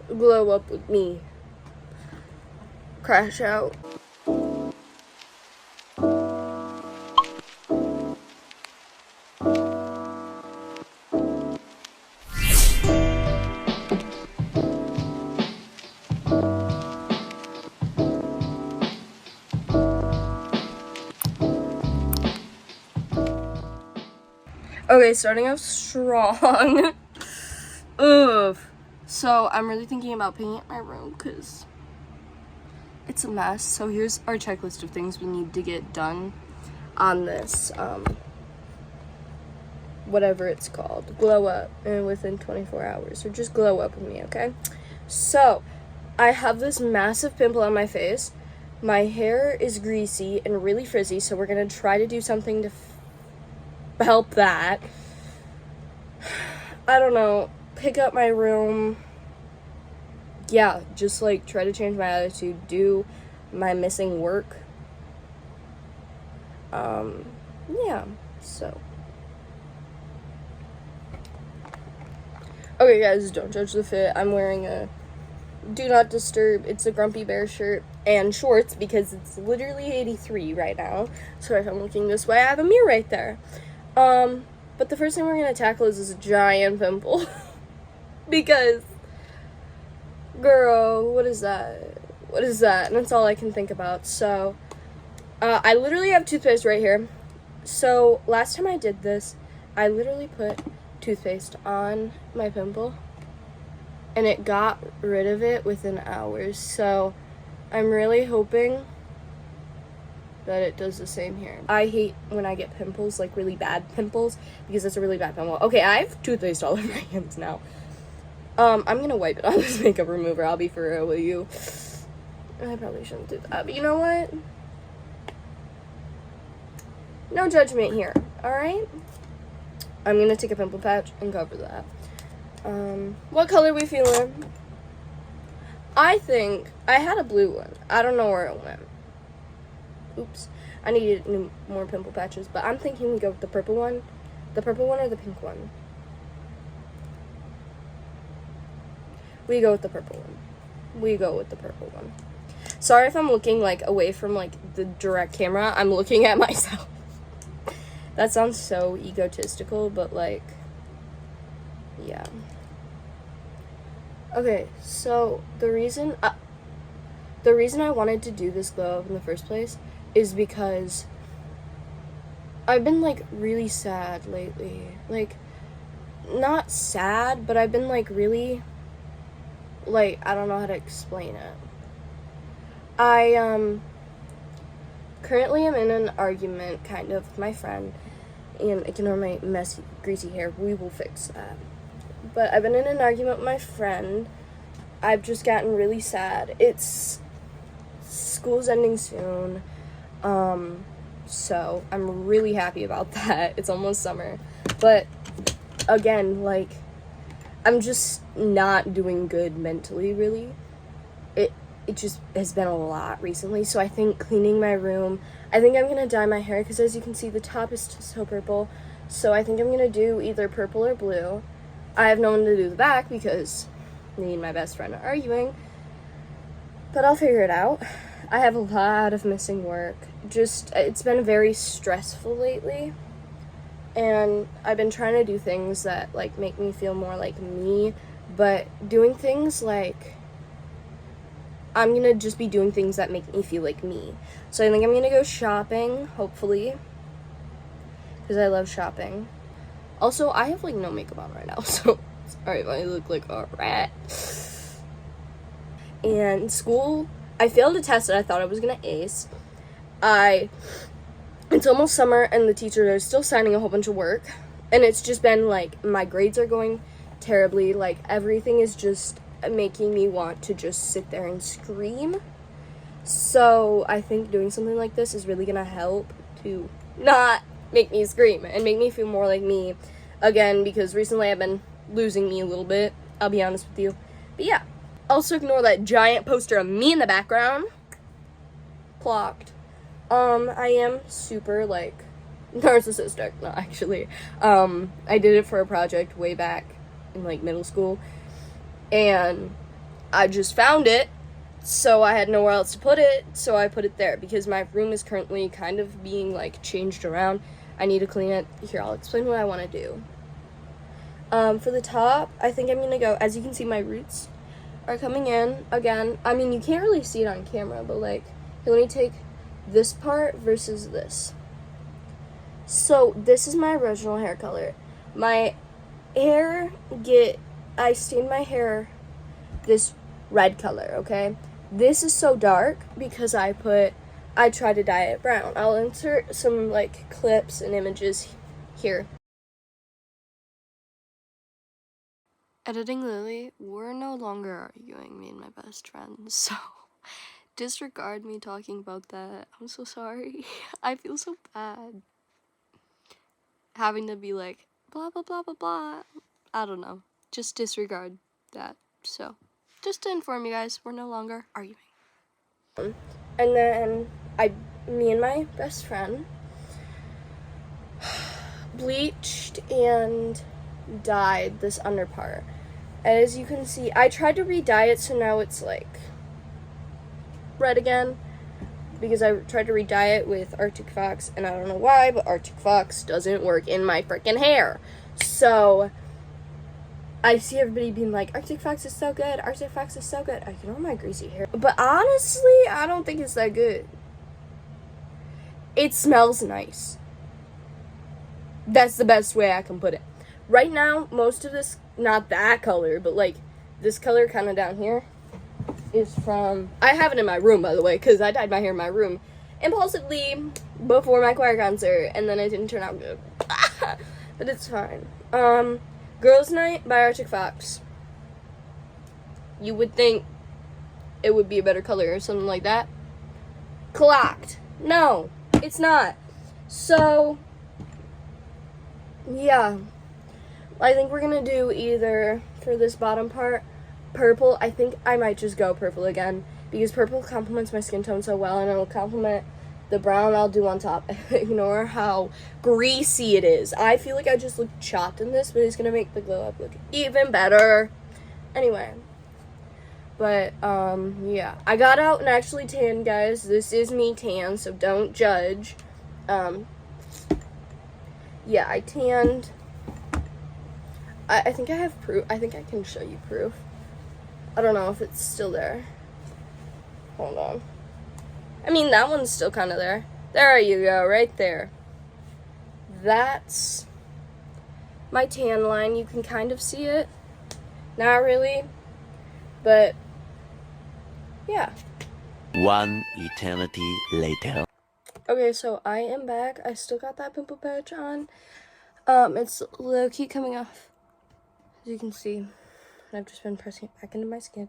glow up with me. Crash out. Okay, starting off strong. Ugh. So, I'm really thinking about painting my room because it's a mess. So, here's our checklist of things we need to get done on this, whatever it's called. Glow up within 24 hours. Or just glow up with me, okay? So, I have this massive pimple on my face. My hair is greasy and really frizzy, so we're going to try to do something to help that. I don't know. Pick up my room. Yeah, just like try to change my attitude. Do my missing work. Yeah, so. Okay, guys, don't judge the fit. I'm wearing a Do Not Disturb. It's a Grumpy Bear shirt and shorts because it's literally 83 right now. So if I'm looking this way, I have a mirror right there. But the first thing we're gonna tackle is this giant pimple. Because, girl, what is that? What is that? And that's all I can think about. So, I literally have toothpaste right here. So, last time I did this, I literally put toothpaste on my pimple. And it got rid of it within hours. So, I'm really hoping that it does the same here. I hate when I get pimples, like really bad pimples, because it's a really bad pimple. Okay, I have toothpaste all over my hands now. I'm gonna wipe it on this makeup remover. I'll be for real with you. I probably shouldn't do that, but you know what? No judgment here, alright? I'm gonna take a pimple patch and cover that. What color are we feeling? I think I had a blue one. I don't know where it went. Oops. I needed more pimple patches, but I'm thinking we go with the purple one. The purple one or the pink one? We go with the purple one. We go with the purple one. Sorry if I'm looking, like, away from, like, the direct camera. I'm looking at myself. That sounds so egotistical, but, like, yeah. Okay, so the reason I wanted to do this glow up in the first place is because I've been, like, really sad lately. Like, not sad, but I've been, like, really, like, I don't know how to explain it. I, currently am in an argument, kind of, with my friend, and ignore my messy, greasy hair. We will fix that. But I've been in an argument with my friend. I've just gotten really sad. School's ending soon. So I'm really happy about that. It's almost summer. But again, like, I'm just not doing good mentally, really. It just has been a lot recently. So I think cleaning my room, I think I'm gonna dye my hair because as you can see, the top is so purple. So I think I'm gonna do either purple or blue. I have no one to do the back because me and my best friend are arguing. But I'll figure it out. I have a lot of missing work. It's been very stressful lately. And I've been trying to do things that, like, make me feel more like me. But doing things like, I'm gonna just be doing things that make me feel like me. So I think I'm gonna go shopping, hopefully. Because I love shopping. Also, I have, like, no makeup on right now. So, sorry if I look like a rat. And school, I failed a test that I thought I was gonna ace. It's almost summer and the teachers are still signing a whole bunch of work. And it's just been, like, my grades are going terribly. Like, everything is just making me want to just sit there and scream. So, I think doing something like this is really gonna help to not make me scream and make me feel more like me. Again, because recently I've been losing me a little bit. I'll be honest with you. But yeah. Also ignore that giant poster of me in the background. Clocked. I am super, like, narcissistic. No, actually. I did it for a project way back in, like, middle school. And I just found it, so I had nowhere else to put it, so I put it there because my room is currently kind of being like changed around. I need to clean it. Here, I'll explain what I want to do. For the top, I think I'm gonna go, as you can see, my roots are coming in again. I mean, you can't really see it on camera, but like, here, let me take this part versus this. So this is my original hair color. My hair I stained my hair this red color, okay? This is so dark because I tried to dye it brown. I'll insert some like clips and images here. Editing Lily, we're no longer arguing, me and my best friend, so disregard me talking about that. I'm so sorry. I feel so bad having to be like, blah, blah, blah, blah, blah. I don't know. Just disregard that. So, just to inform you guys, we're no longer arguing. And then me and my best friend bleached and dyed this under part. As you can see, I tried to re-dye it so now it's like red again because I tried to re-dye it with Arctic Fox, and I don't know why, but Arctic Fox doesn't work in my freaking hair. So I see everybody being like, Arctic Fox is so good, Arctic Fox is so good. I can all my greasy hair. But honestly, I don't think it's that good. It smells nice. That's the best way I can put it. Right now, most of this, not that color, but like this color kind of down here is from, I have it in my room, by the way, because I dyed my hair in my room impulsively before my choir concert, and then it didn't turn out good. But it's fine. Girls Night by Arctic Fox. You would think it would be a better color or something like that. Clocked. No, it's not. So, yeah. I think we're gonna do either, for this bottom part, purple. I think I might just go purple again because purple complements my skin tone so well, and it'll complement the brown I'll do on top. Ignore how greasy it is. I feel like I just look chopped in this, but it's gonna make the glow up look even better. Anyway. But, yeah. I got out and actually tanned, guys. This is me tan, so don't judge. Yeah, I tanned. I think I have proof. I think I can show you proof. I don't know if it's still there. Hold on. I mean, that one's still kind of there. There you go, right there. That's my tan line. You can kind of see it. Not really. But, yeah. One eternity later. Okay, so I am back. I still got that pimple patch on. It's low-key coming off. As you can see, I've just been pressing it back into my skin.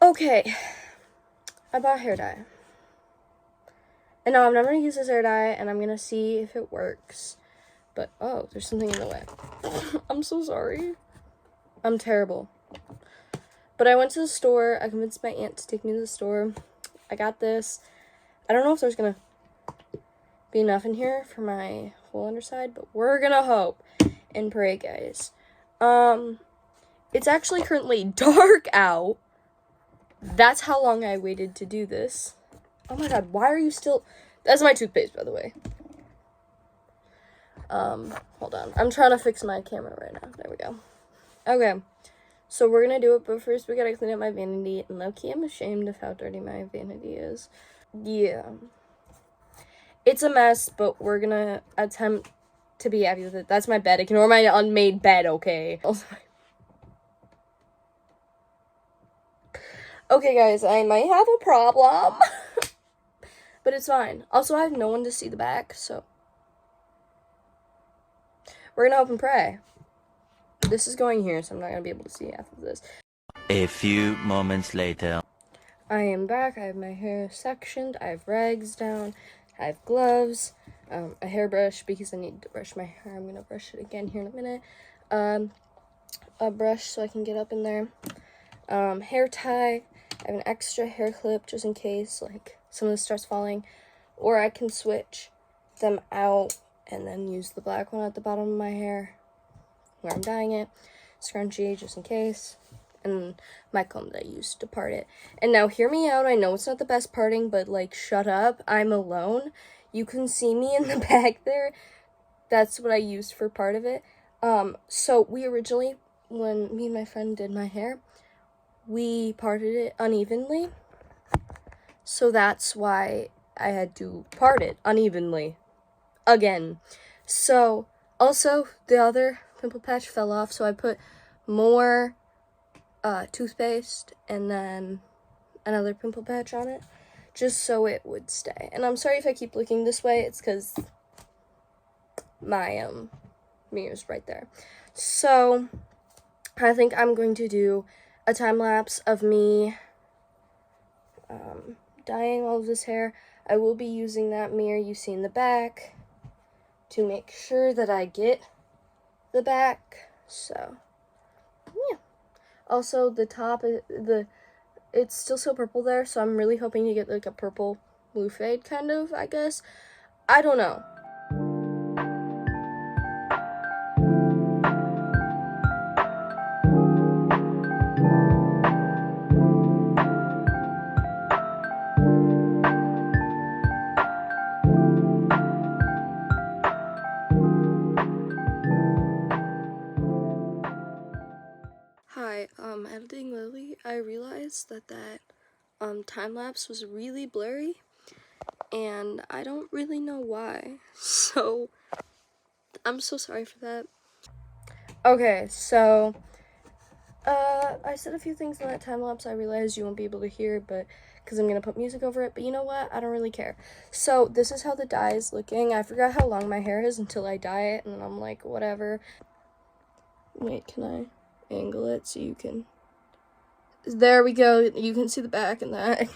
Okay, I bought hair dye. And now I'm never going to use this hair dye, and I'm going to see if it works. But, oh, there's something in the way. I'm so sorry. I'm terrible. But I went to the store. I convinced my aunt to take me to the store. I got this. I don't know if there's going to be enough in here for my whole underside, but we're going to hope and pray, guys. It's actually currently dark out. That's how long I waited to do this. Oh my god, why are you still... That's my toothpaste, by the way. Hold on. I'm trying to fix my camera right now. There we go. Okay. So we're gonna do it, but first we gotta clean up my vanity. And low-key, I'm ashamed of how dirty my vanity is. Yeah. It's a mess, but we're gonna attempt to be happy with it. That's my bed. Ignore my unmade bed, okay? Okay, guys, I might have a problem. But it's fine. Also, I have no one to see the back, so we're gonna hope and pray. This is going here, so I'm not gonna be able to see half of this. A few moments later. I am back. I have my hair sectioned. I have rags down. I have gloves. A hairbrush because I need to brush my hair. I'm gonna brush it again here in a minute. A brush so I can get up in there. Hair tie. I have an extra hair clip just in case like some of this starts falling, or I can switch them out and then use the black one at the bottom of my hair where I'm dyeing it. Scrunchie just in case. and my comb that I used to part it. And now hear me out. I know it's not the best parting, but like, shut up. I'm alone. You can see me in the back there. That's what I used for part of it. So we originally, when me and my friend did my hair, we parted it unevenly. So that's why I had to part it unevenly again. So also the other pimple patch fell off, so I put more toothpaste and then another pimple patch on it just so it would stay. And I'm sorry if I keep looking this way, it's because my mirror's right there. So I think I'm going to do a time lapse of me dyeing all of this hair. I will be using that mirror you see in the back to make sure that I get the back. So yeah. Also the top, it's still so purple there, so I'm really hoping to get like a purple blue fade kind of, I guess. I don't know. Hi, editing Lily, I realized that time lapse was really blurry, and I don't really know why, so I'm so sorry for that. Okay, so I said a few things in that time lapse I realized you won't be able to hear, but because I'm gonna put music over it, but you know what, I don't really care. So this is how the dye is looking. I forgot how long my hair is until I dye it, and I'm like, whatever. Wait, can I angle it so you can... There we go. You can see the back and that.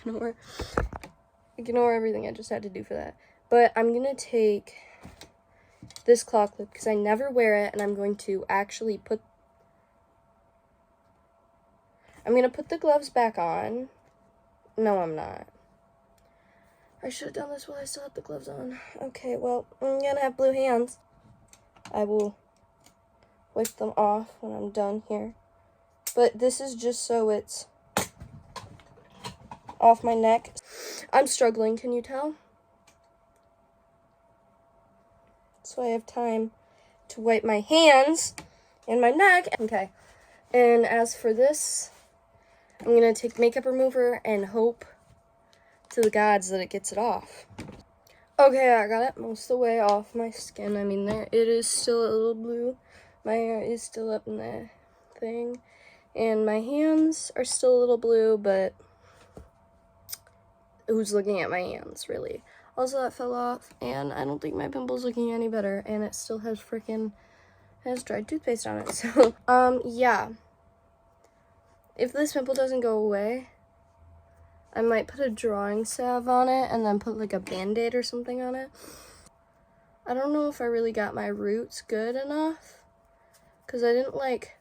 Ignore everything I just had to do for that. But I'm gonna take this claw clip because I never wear it, and I'm going to actually I'm gonna put the gloves back on. No, I'm not. I should have done this while I still have the gloves on. Okay, well, I'm gonna have blue hands. I will wipe them off when I'm done here. But this is just so it's off my neck. I'm struggling, can you tell? So I have time to wipe my hands and my neck. Okay, and as for this, I'm gonna take makeup remover and hope to the gods that it gets it off. Okay, I got it most of the way off my skin. I mean, there it is still a little blue. My hair is still up in the thing. And my hands are still a little blue, but who's looking at my hands, really? Also, that fell off, and I don't think my pimple's looking any better, and it still has has dried toothpaste on it. So, yeah. If this pimple doesn't go away, I might put a drawing salve on it and then put like a band-aid or something on it. I don't know if I really got my roots good enough, because I didn't like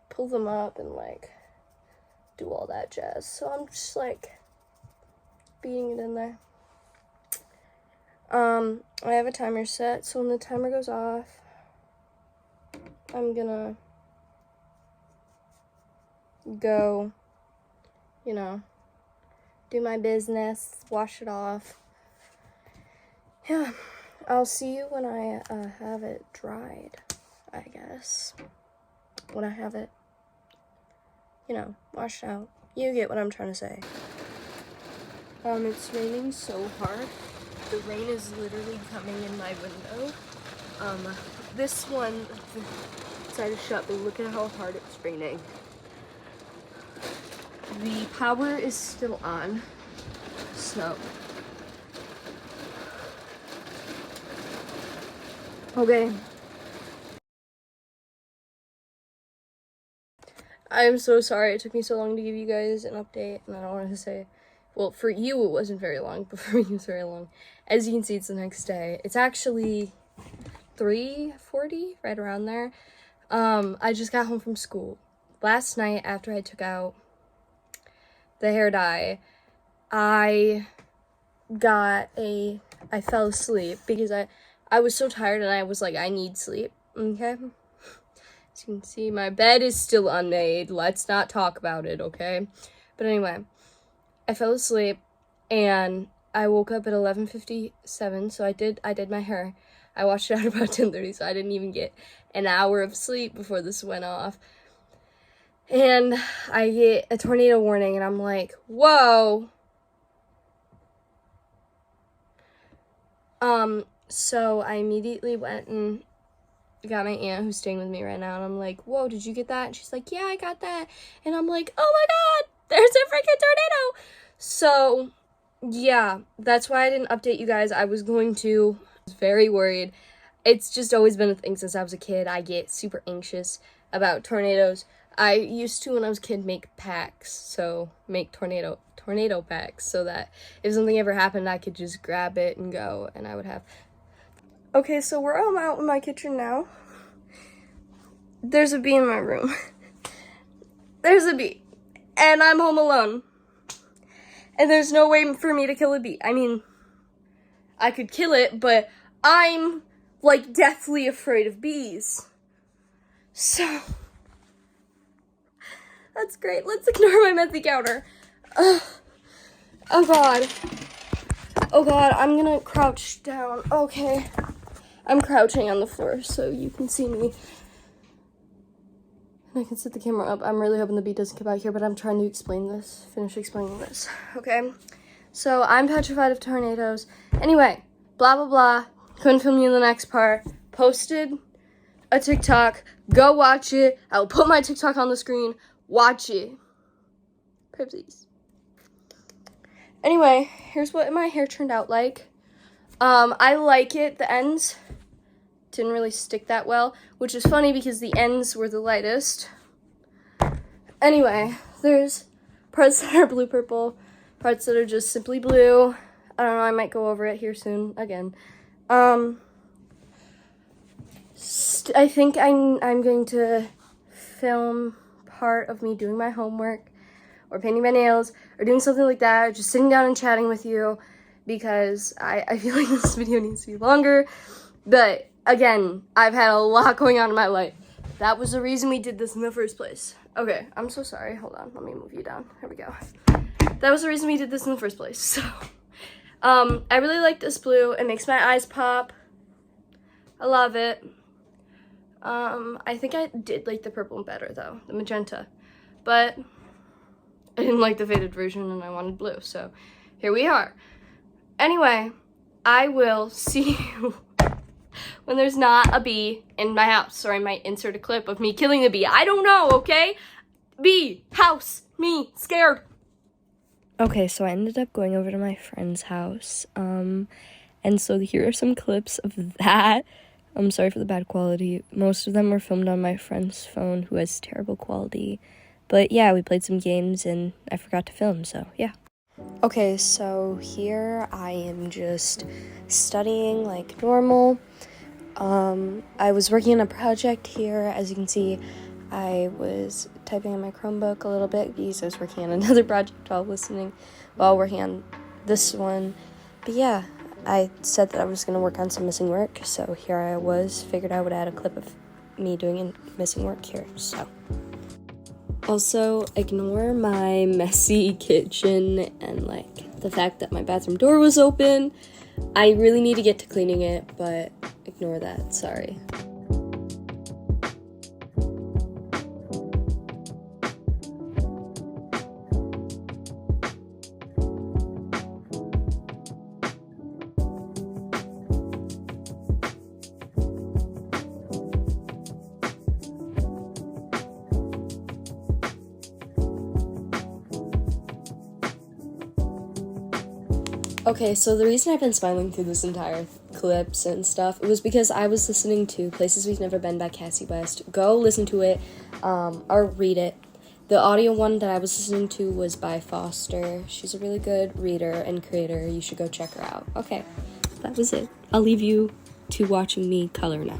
pull them up and like do all that jazz. So I'm just like beating it in there. I have a timer set, so when the timer goes off, I'm gonna go, you know, do my business, wash it off. Yeah, I'll see you when I have it dried, I guess. When I have it, you know, washed out. You get what I'm trying to say. It's raining so hard. The rain is literally coming in my window. This one decided to shut, but look at how hard it's raining. The power is still on, so. Okay. I'm so sorry it took me so long to give you guys an update, and I don't want to say, well, for you it wasn't very long, but for me it was very long. As you can see, it's the next day. It's actually 3:40, right around there. I just got home from school. Last night, after I took out the hair dye, I fell asleep because I was so tired and I was like, I need sleep, okay? As you can see, my bed is still unmade. Let's not talk about it, okay? But anyway, I fell asleep and I woke up at 11:57, so I did my hair. I watched it out about 10:30, so I didn't even get an hour of sleep before this went off. And I get a tornado warning, and I'm like, whoa. So I immediately went and got my aunt who's staying with me right now, and I'm like, whoa, did you get that? And she's like, yeah, I got that. And I'm like, oh my god, there's a freaking tornado. So yeah, that's why I didn't update you guys. I was very worried. It's just always been a thing since I was a kid. I get super anxious about tornadoes. I used to, when I was a kid, make packs, so make tornado packs, so that if something ever happened, I could just grab it and go, and I would have. Okay, so we're all out in my kitchen now. There's a bee in my room. There's a bee, and I'm home alone. And there's no way for me to kill a bee. I mean, I could kill it, but I'm, like, deathly afraid of bees. So, that's great. Let's ignore my menthy counter. Oh god. Oh god, I'm gonna crouch down. Okay. I'm crouching on the floor so you can see me. And I can set the camera up. I'm really hoping the bee doesn't come out here, but I'm trying to finish explaining this. Okay? So, I'm petrified of tornadoes. Anyway, blah, blah, blah. Couldn't film you in the next part. Posted a TikTok. Go watch it. I will put my TikTok on the screen. Watch it. Please. Anyway, here's what my hair turned out like. I like it. The ends didn't really stick that well, which is funny because the ends were the lightest. Anyway, there's parts that are blue purple, parts that are just simply blue. I don't know, I might go over it here soon again. I think I'm going to film part of me doing my homework or painting my nails or doing something like that, just sitting down and chatting with you, because I feel like this video needs to be longer. But again, I've had a lot going on in my life. That was the reason we did this in the first place. Okay, I'm so sorry. Hold on, let me move you down. There we go. That was the reason we did this in the first place. So, I really like this blue. It makes my eyes pop. I love it. I think I did like the purple better though, the magenta. But I didn't like the faded version and I wanted blue, so here we are. Anyway, I will see you when there's not a bee in my house, or I might insert a clip of me killing the bee. I don't know, okay? Bee, house, me, scared. Okay, so I ended up going over to my friend's house, and so here are some clips of that. I'm sorry for the bad quality. Most of them were filmed on my friend's phone, who has terrible quality. But yeah, we played some games and I forgot to film, so yeah. Okay, so here I am just studying like normal. I was working on a project here. As you can see, I was typing on my Chromebook a little bit because I was working on another project while working on this one. But yeah, I said that I was going to work on some missing work, so here I was, figured I would add a clip of me doing missing work here, so. Also, ignore my messy kitchen and, like, the fact that my bathroom door was open. I really need to get to cleaning it, but ignore that, sorry. Okay, so the reason I've been smiling through this entire clips and stuff, it was because I was listening to Places We've Never Been by Cassie West. Go listen to it, or read it. The audio one that I was listening to was by Foster. She's a really good reader and creator. You should go check her out. Okay, that was it. I'll leave you to watching me color now.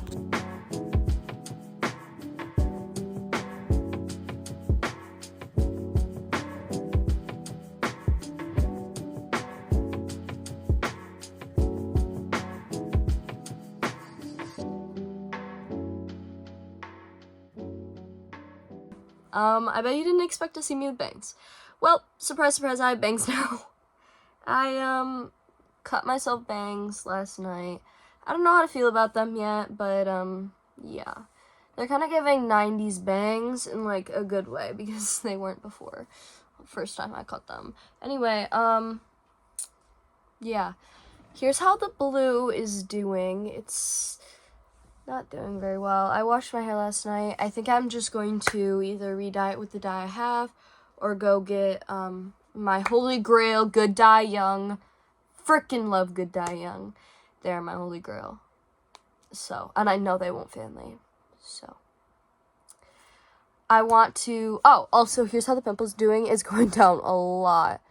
I bet you didn't expect to see me with bangs. Well, surprise, surprise, I have bangs now. I, cut myself bangs last night. I don't know how to feel about them yet, but, yeah. They're kind of giving 90s bangs in, like, a good way, because they weren't before. First time I cut them. Anyway, yeah. Here's how the blue is doing. It's not doing very well. I washed my hair last night. I think I'm just going to either re-dye it with the dye I have, or go get, my holy grail, Good Dye Young. Frickin' love Good Dye Young. They're my holy grail. So, and I know they won't fan me. So, I want to, oh, also, here's how the pimple's doing. It's going down a lot.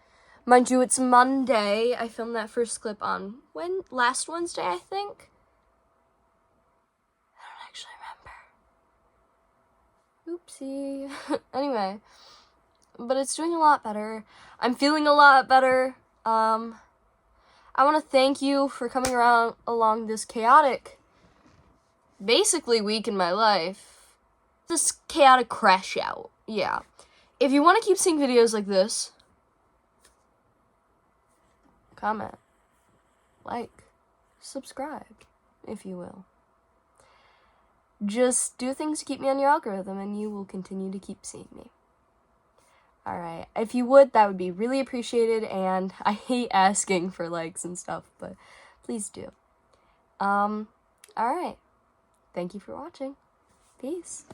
Mind you, it's Monday. I filmed that first clip on, last Wednesday, I think? I don't actually remember. Oopsie. Anyway, but it's doing a lot better. I'm feeling a lot better. I want to thank you for coming along this chaotic, basically week in my life. This chaotic crash out. Yeah. If you want to keep seeing videos like this, comment, like, subscribe, if you will. Just do things to keep me on your algorithm and you will continue to keep seeing me. Alright, if you would, that would be really appreciated, and I hate asking for likes and stuff, but please do. Alright. Thank you for watching. Peace.